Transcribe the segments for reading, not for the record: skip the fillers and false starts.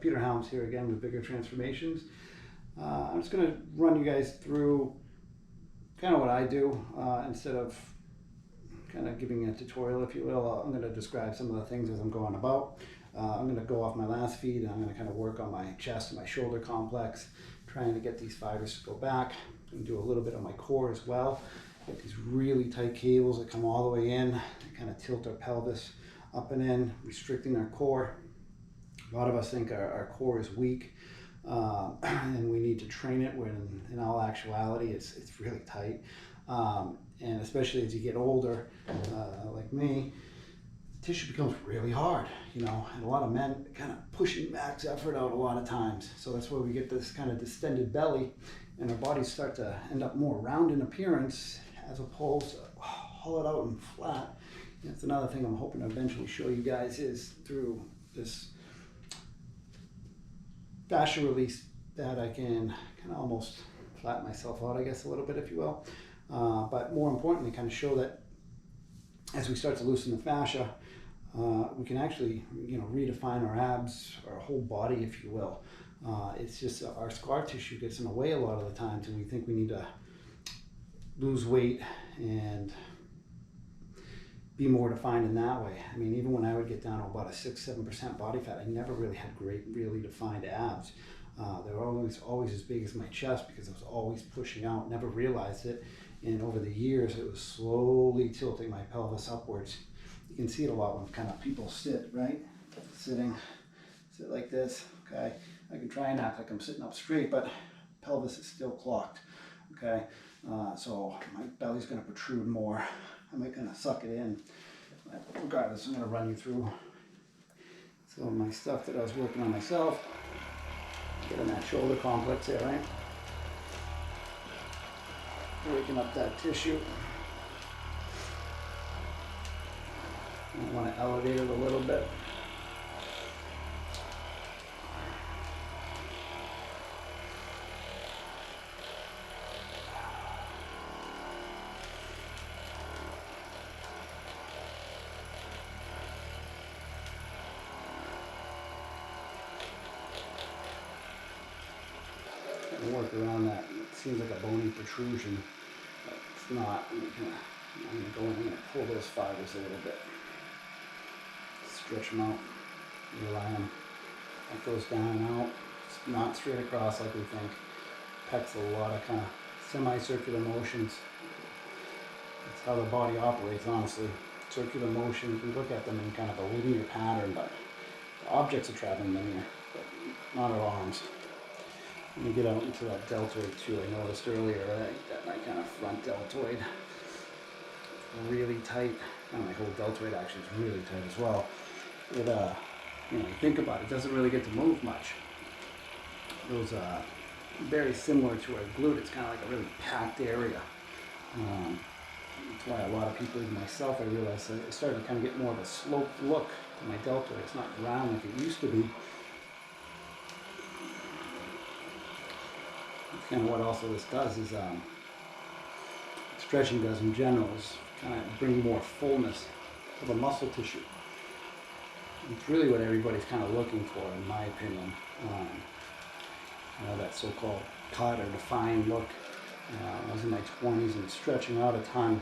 Peter Helms here again with Bigger Transformations. I'm just going to run you guys through kind of what I do instead of kind of giving a tutorial, if you will. I'm going to describe some of the things as I'm going about. I'm going to go off my last feed and I'm going to kind of work on my chest and my shoulder complex, trying to get these fibers to go back. I'm going to do a little bit on my core as well. Get these really tight cables that come all the way in. They kind of tilt our pelvis up and in, restricting our core. A lot of us think our core is weak and we need to train it, when in all actuality it's really tight. And especially as you get older, like me, tissue becomes really hard, you know, and a lot of men kind of pushing max effort out a lot of times. So that's where we get this kind of distended belly, and our bodies start to end up more round in appearance as opposed to hollowed out and flat. And that's another thing I'm hoping to eventually show you guys, is through this fascia release that I can kind of almost flatten myself out, I guess, a little bit, if you will. But more importantly, kind of show that as we start to loosen the fascia, we can actually, you know, redefine our abs, our whole body, if you will. It's just our scar tissue gets in the way a lot of the times, and we think we need to lose weight and be more defined in that way. I mean, even when I would get down to about a 6-7% body fat, I never really had great, really defined abs. They were always as big as my chest because I was always pushing out, never realized it. And over the years, it was slowly tilting my pelvis upwards. You can see it a lot when kind of people sit, right? Sit like this, okay? I can try and act like I'm sitting up straight, but pelvis is still clocked, okay? So my belly's gonna protrude more. I might kind of suck it in. But regardless, I'm gonna run you through some of my stuff that I was working on myself. Getting that shoulder complex there, right? Breaking up that tissue. I want to elevate it a little bit. And work around that. It seems like a bony protrusion, but it's not. I'm going to go in and pull those fibers a little bit. Stretch them out, realign them. That goes down and out. It's not straight across like we think. Pecs a lot of kind of semicircular motions. That's how the body operates, honestly. Circular motion, you can look at them in kind of a linear pattern, but the objects are traveling linear, but not our arms. Let me get out into that deltoid too. I noticed earlier, right, that my kind of front deltoid really tight, and my whole deltoid actually is really tight as well. It, you know, you think about it, it doesn't really get to move much. Those very similar to our glute. It's kind of like a really packed area. That's why a lot of people, even myself, I realized that it started to kind of get more of a sloped look to my deltoid. It's not round like it used to be. And what also this does is, stretching does in general, is kind of bring more fullness to the muscle tissue. It's really what everybody's kind of looking for, in my opinion. You know, that so-called cut or defined look. I was in my 20s and stretching out a ton.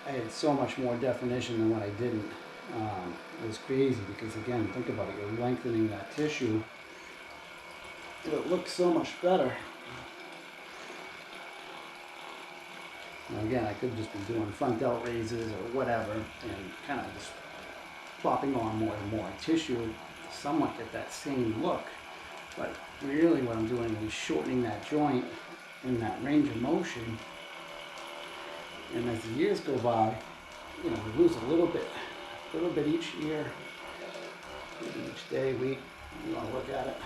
I had so much more definition than what I didn't. It was crazy because, again, think about it, you're lengthening that tissue. It looks so much better. Now again, I could have just been doing front delt raises or whatever and kind of just plopping on more and more tissue to somewhat get that same look. But really what I'm doing is shortening that joint in that range of motion. And as the years go by, you know, we lose a little bit each year, each day, week, you want to look at it.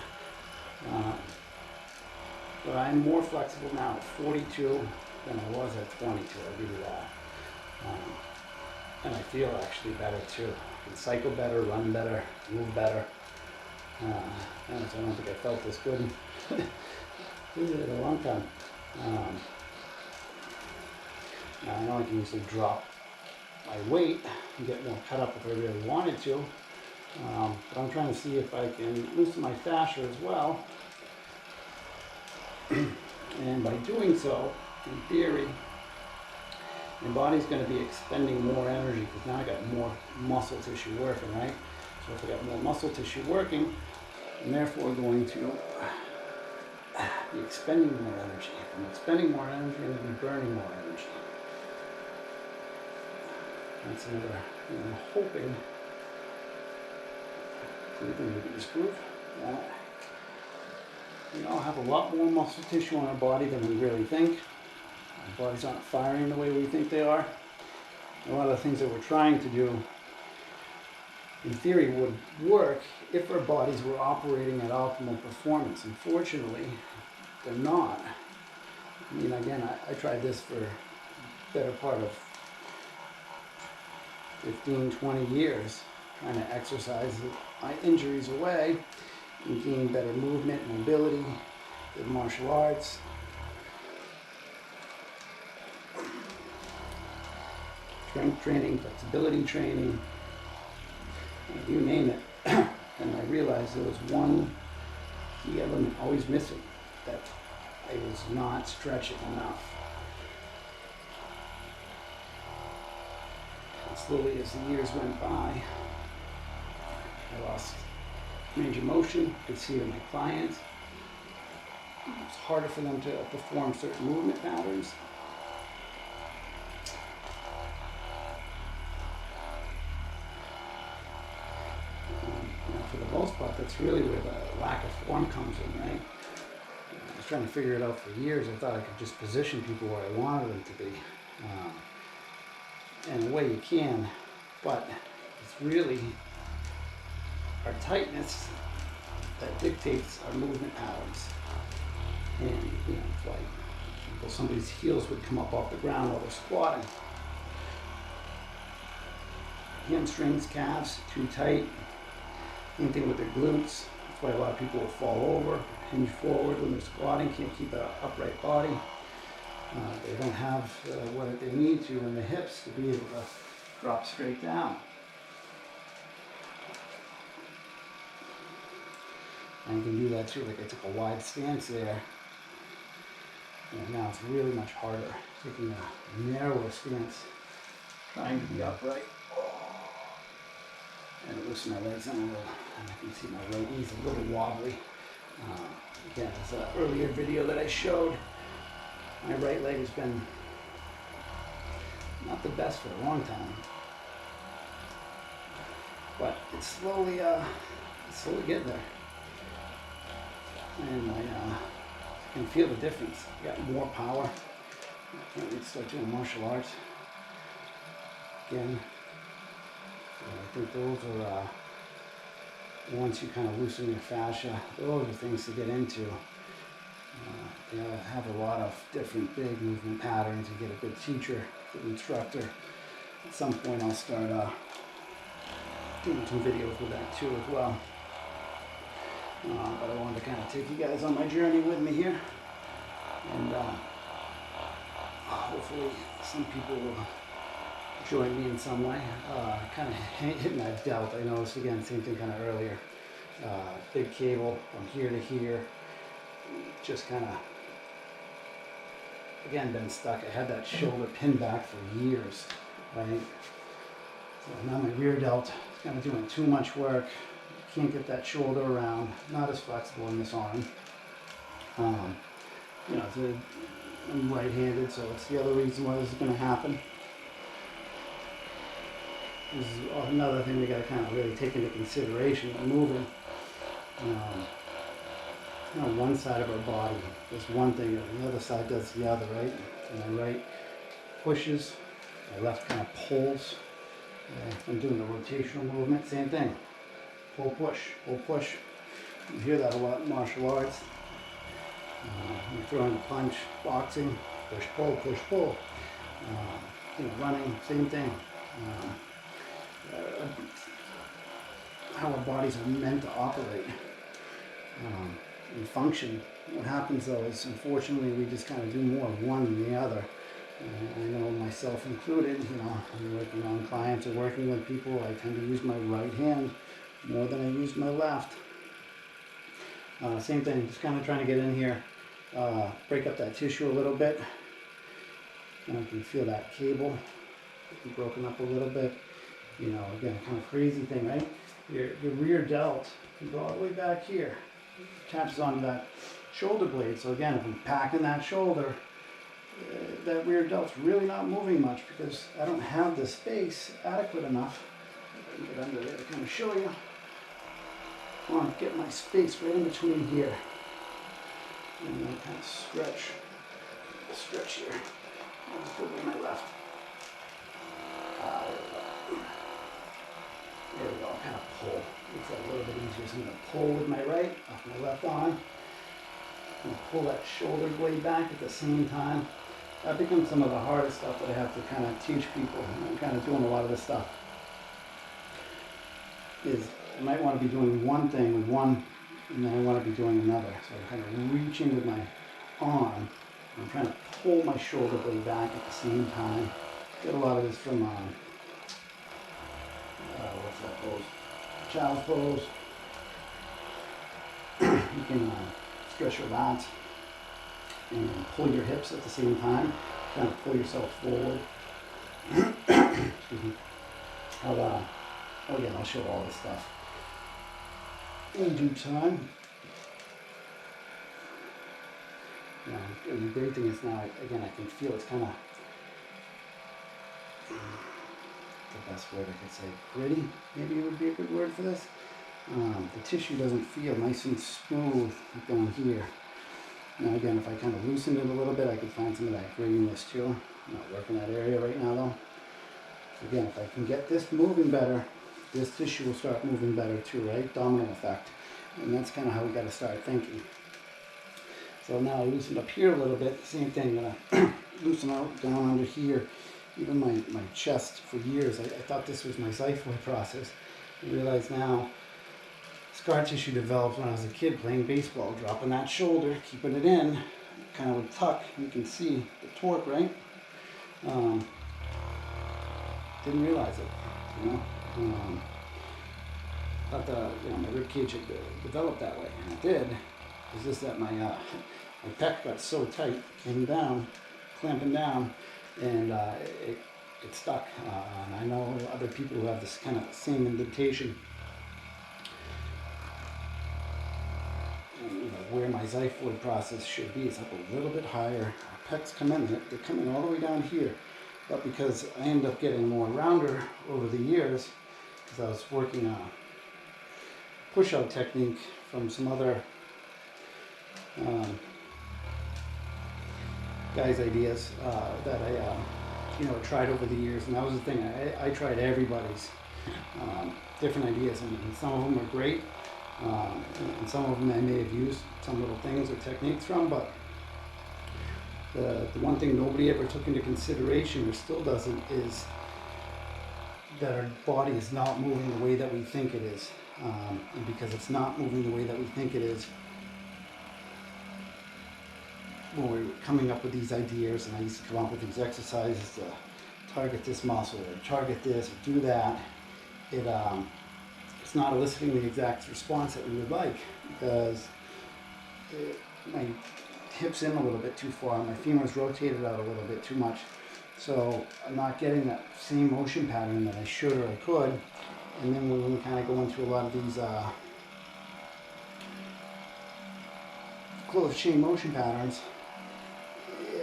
But I'm more flexible now at 42 than I was at 22, I give you that. And I feel actually better too. I can cycle better, run better, move better. And I don't think I felt this good in a long time. Now I know I can usually drop my weight and get more cut up if I really wanted to. But I'm trying to see if I can loosen my fascia as well. And by doing so, in theory, my body's going to be expending more energy because now I got more muscle tissue working, right? So if I got more muscle tissue working, I'm therefore going to be expending more energy. If I'm expending more energy, I'm going to be burning more energy. That's another, I'm hoping, maybe this proof that we all have a lot more muscle tissue on our body than we really think. Our bodies aren't firing the way we think they are. A lot of the things that we're trying to do, in theory, would work if our bodies were operating at optimal performance. Unfortunately, they're not. I mean, again, I tried this for the better part of 15, 20 years, trying to exercise my injuries away and gain better movement, mobility, did martial arts. Strength training, flexibility training, you name it. And I realized there was one key element always missing, that I was not stretching enough. And slowly as the years went by, I lost range of motion. I could see it in my clients. It's harder for them to perform certain movement patterns. For the most part, that's really where the lack of form comes in, right? I was trying to figure it out for years. I thought I could just position people where I wanted them to be. And in a way you can, but it's really our tightness that dictates our movement patterns. And, it's like somebody's heels would come up off the ground while they're squatting. Hamstrings, calves, too tight. Same thing with their glutes. That's why a lot of people will fall over, hinge forward when they're squatting, can't keep an upright body. They don't have what they need to in the hips to be able to drop straight down. And you can do that too, like I took a wide stance there. And now it's really much harder, taking a narrower stance, trying to be upright. And loosen my legs in a little. And I can see my right knee's a little wobbly. Again, it's an earlier video that I showed. My right leg has been not the best for a long time, but it's slowly getting there. And I can feel the difference. I got more power. I can't wait to start doing martial arts again. I think those are, once you kind of loosen your fascia, those are things to get into. You have a lot of different big movement patterns. You get a good teacher, good instructor. At some point I'll start doing some videos with that too as well. But I wanted to kind of take you guys on my journey with me here. And hopefully some people will join me in some way. Kind of hitting that delt. I noticed again, same thing kind of earlier. Big cable from here to here. Just kind of, again, been stuck. I had that shoulder pinned back for years, right? So now my rear delt is kind of doing too much work. Can't get that shoulder around. Not as flexible in this arm. I'm right-handed, so it's the other reason why this is going to happen. This is another thing we got to kind of really take into consideration when moving. One side of our body does one thing, and the other side does the other, right? And my right pushes, my left kind of pulls. I'm doing the rotational movement, same thing. Pull, push, pull, push. You hear that a lot in martial arts. You're throwing a punch, boxing, push, pull. Running, same thing. How our bodies are meant to operate and function. What happens though is, unfortunately, we just kind of do more of one than the other. I know myself included, I'm working on clients or working with people, I tend to use my right hand more than I used my left. Same thing, just kind of trying to get in here, break up that tissue a little bit. And I can feel that cable broken up a little bit. You know, again, kind of crazy thing, right? Your rear delt can go all the way back here, attaches onto that shoulder blade. So again, if I'm packing that shoulder, that rear delt's really not moving much because I don't have the space adequate enough. I can get under there to kind of show you. I want to get my space right in between here. And then kind of stretch here. I'll just go with my left. There we go, kind of pull. Makes that a little bit easier. So I'm going to pull with my right, off my left arm. I'm going to pull that shoulder blade back at the same time. That becomes some of the hardest stuff that I have to kind of teach people. I'm kind of doing a lot of this stuff. I might want to be doing one thing with one, and then I want to be doing another. So I'm kind of reaching with my arm. I'm trying to pull my shoulder blade back at the same time. Get a lot of this from, what's that pose? Child's pose. You can stretch your lats and pull your hips at the same time. Kind of pull yourself forward. Excuse me. Again, I'll show all this stuff in due time. And the great thing is now, again, I can feel it's kind of, the best word I could say, gritty, maybe would be a good word for this. The tissue doesn't feel nice and smooth down here. Now again, if I kind of loosen it a little bit, I could find some of that grittiness too. I'm not working that area right now though. Again, if I can get this moving better, this tissue will start moving better too, right? Domino effect. And that's kind of how we got to start thinking. So now I loosened up here a little bit. Same thing, I'm gonna loosen out down under here. Even my chest for years, I thought this was my xiphoid process. I realize now, scar tissue developed when I was a kid playing baseball, dropping that shoulder, keeping it in, kind of would tuck. You can see the torque, right? Didn't realize it, you know. Thought my rib cage had developed that way, and it did. It's just that my pec got so tight, came down, clamping down, and it stuck. And I know other people who have this kind of same indentation. And, where my xiphoid process should be is up a little bit higher. Our pecs come in, they're coming all the way down here. But because I ended up getting more rounder over the years, because I was working on a push-out technique from some other guys' ideas that I tried over the years, and that was the thing. I tried everybody's different ideas, and some of them were great, and some of them I may have used some little things or techniques from, but the one thing nobody ever took into consideration, or still doesn't, is that our body is not moving the way that we think it is. And because it's not moving the way that we think it is, when we're coming up with these ideas, and I used to come up with these exercises to target this muscle, or target this, or do that, it's not eliciting the exact response that we would like, because my hips in a little bit too far, my femur's rotated out a little bit too much, so I'm not getting that same motion pattern that I should or I could. And then when we kind of go into a lot of these closed chain motion patterns,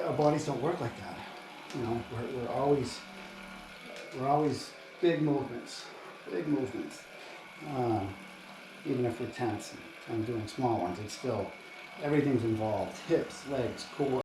our bodies don't work like that. We're always big movements, even if we're tense and doing small ones, it's still, everything's involved: hips, legs, core.